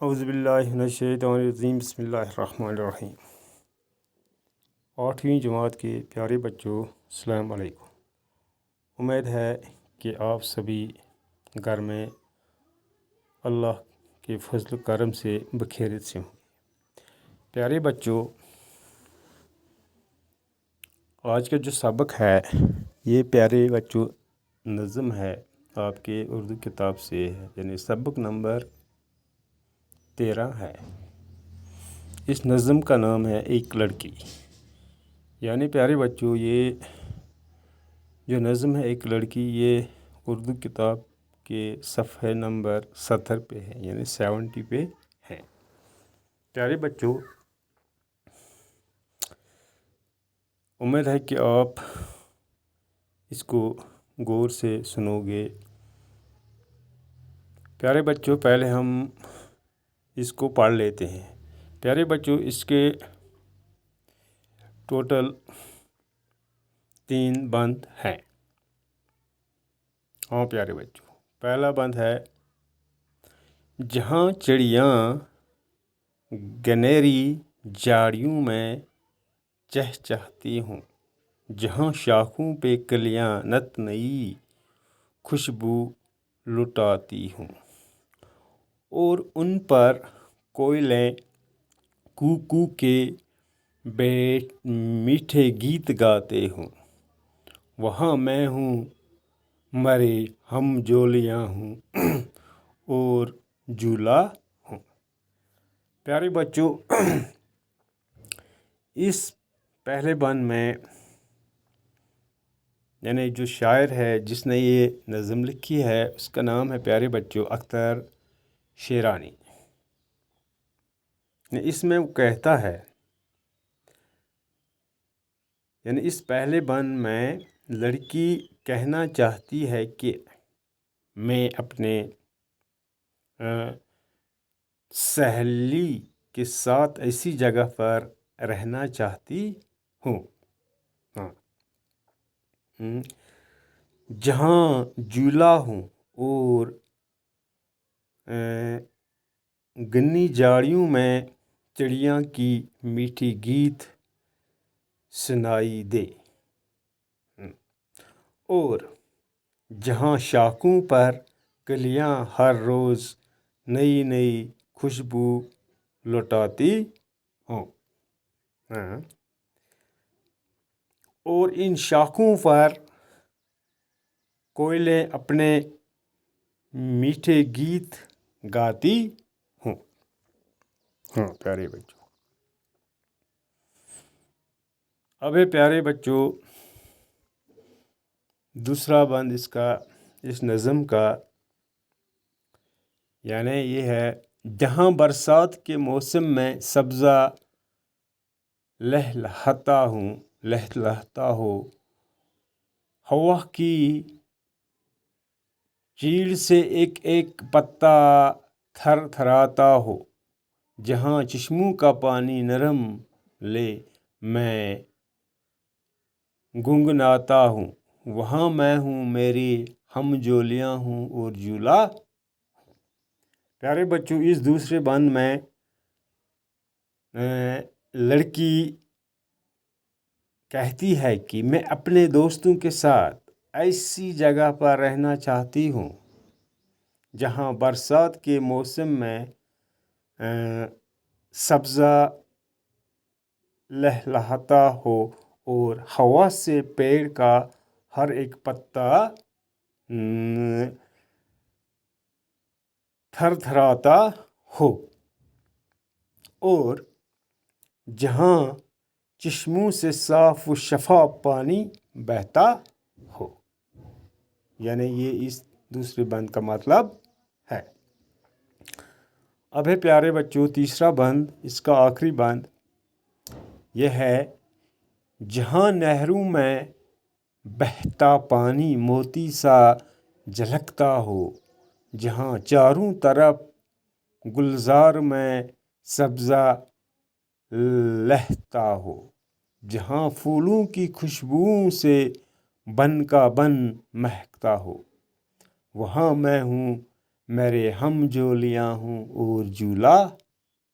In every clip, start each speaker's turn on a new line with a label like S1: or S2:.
S1: اعوذ باللہ من الشیطان الرجیم، بسم اللہ الرحمن الرحیم۔ 8ویں جماعت کے پیارے بچوں، السلام علیکم۔ امید ہے کہ آپ سبھی گھر میں اللہ کے فضل و کرم سے بخیریت سے ہوں۔ پیارے بچوں، آج کا جو سبق ہے یہ پیارے بچوں نظم ہے، آپ کے اردو کتاب سے ہے، یعنی سبق نمبر 13 ہے۔ اس نظم کا نام ہے ایک لڑکی۔ یعنی پیارے بچوں، یہ جو نظم ہے ایک لڑکی، یہ اردو کتاب کے صفحے نمبر 70 پہ ہے، یعنی 70 پہ ہے۔ پیارے بچوں، امید ہے کہ آپ اس کو غور سے سنو گے۔ پیارے بچوں، پہلے ہم اس کو پڑھ لیتے ہیں۔ پیارے بچوں، اس کے ٹوٹل 3 بند ہیں۔ ہاں پیارے بچوں، پہلا بند ہے: جہاں چڑیاں گنیری جھاڑیوں میں چہچہاتی ہوں، جہاں شاخوں پہ کلیاں نت نئی خوشبو لٹاتی ہوں، اور ان پر کوئلیں کو کو کے میٹھے گیت گاتے ہوں، وہاں میں ہوں، مرے ہم جولیاں ہوں اور جھولا ہوں۔ پیارے بچوں، اس پہلے بند میں یعنی جو شاعر ہے جس نے یہ نظم لکھی ہے، اس کا نام ہے پیارے بچوں اختر شیرانی۔ اس میں وہ کہتا ہے، یعنی اس پہلے بند میں لڑکی کہنا چاہتی ہے کہ میں اپنے سہیلی کے ساتھ ایسی جگہ پر رہنا چاہتی ہوں، جہاں جھولا ہوں اور گنی جھاڑیوں میں چڑیاں کی میٹھی گیت سنائی دے، اور جہاں شاخوں پر کلیاں ہر روز نئی نئی خوشبو لٹاتی ہوں، اور ان شاخوں پر کوئلیں اپنے میٹھے گیت گاتی ہوں۔ ہاں پیارے بچوں، اب پیارے بچوں دوسرا بند اس نظم کا، یعنی یہ ہے: جہاں برسات کے موسم میں سبزہ لہلہاتا ہو، ہوا کی چیڑ سے ایک ایک پتا تھر تھراتا ہو، جہاں چشموں کا پانی نرم لے میں گنگناتا ہوں، وہاں میں ہوں، میری ہم جولیاں ہوں اور جھولا۔ پیارے بچوں، اس دوسرے بند میں لڑکی کہتی ہے کہ میں اپنے دوستوں کے ساتھ ایسی جگہ پر رہنا چاہتی ہوں جہاں برسات کے موسم میں سبزہ لہلہاتا ہو اور ہوا سے پیڑ کا ہر ایک پتا تھر تھراتا ہو، اور جہاں چشموں سے صاف و شفاف پانی بہتا ہو۔ یعنی یہ اس دوسرے بند کا مطلب ہے۔ اب ہے پیارے بچوں تیسرا بند، اس کا آخری بند، یہ ہے: جہاں نہروں میں بہتا پانی موتی سا جھلکتا ہو، جہاں چاروں طرف گلزار میں سبزہ لہتا ہو، جہاں پھولوں کی خوشبوؤں سے بن کا بن مہکتا ہو، وہاں میں ہوں، میرے ہم جولیاں ہوں اور جھولا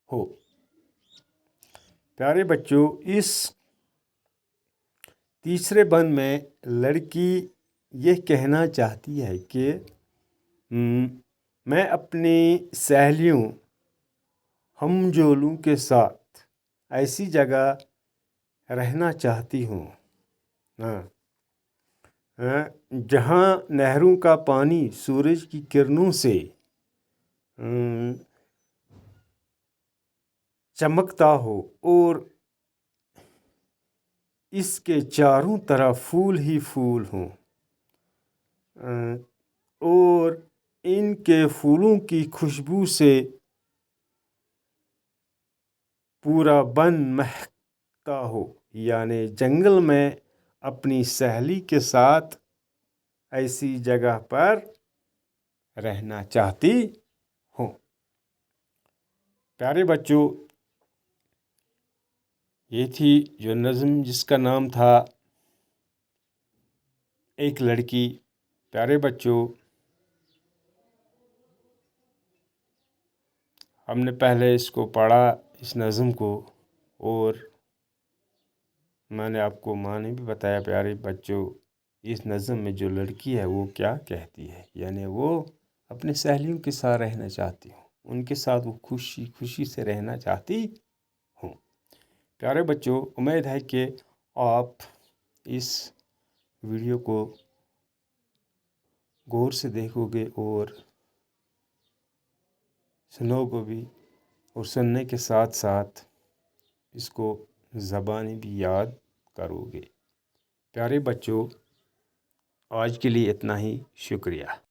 S1: ہو۔ پیارے بچوں، اس تیسرے بند میں لڑکی یہ کہنا چاہتی ہے کہ میں اپنی سہیلیوں ہم جولوں کے ساتھ ایسی جگہ رہنا چاہتی ہوں جہاں نہروں کا پانی سورج کی کرنوں سے چمکتا ہو اور اس کے چاروں طرف پھول ہی پھول ہوں اور ان کے پھولوں کی خوشبو سے پورا بن مہکتا ہو، یعنی جنگل میں اپنی سہیلی کے ساتھ ایسی جگہ پر رہنا چاہتی ہوں۔ پیارے بچوں، یہ تھی جو نظم جس کا نام تھا ایک لڑکی۔ پیارے بچوں، ہم نے پہلے اس کو پڑھا، اس نظم کو، اور میں نے آپ کو معنی بھی بتایا۔ پیارے بچوں، اس نظم میں جو لڑکی ہے وہ کیا کہتی ہے، یعنی وہ اپنے سہیلیوں کے ساتھ رہنا چاہتی ہوں، ان کے ساتھ وہ خوشی خوشی سے رہنا چاہتی ہوں۔ پیارے بچوں، امید ہے کہ آپ اس ویڈیو کو غور سے دیکھو گے اور سنو گے بھی، اور سننے کے ساتھ ساتھ اس کو زبانی بھی یاد کرو گے۔ پیارے بچوں، آج کے لیے اتنا ہی، شکریہ۔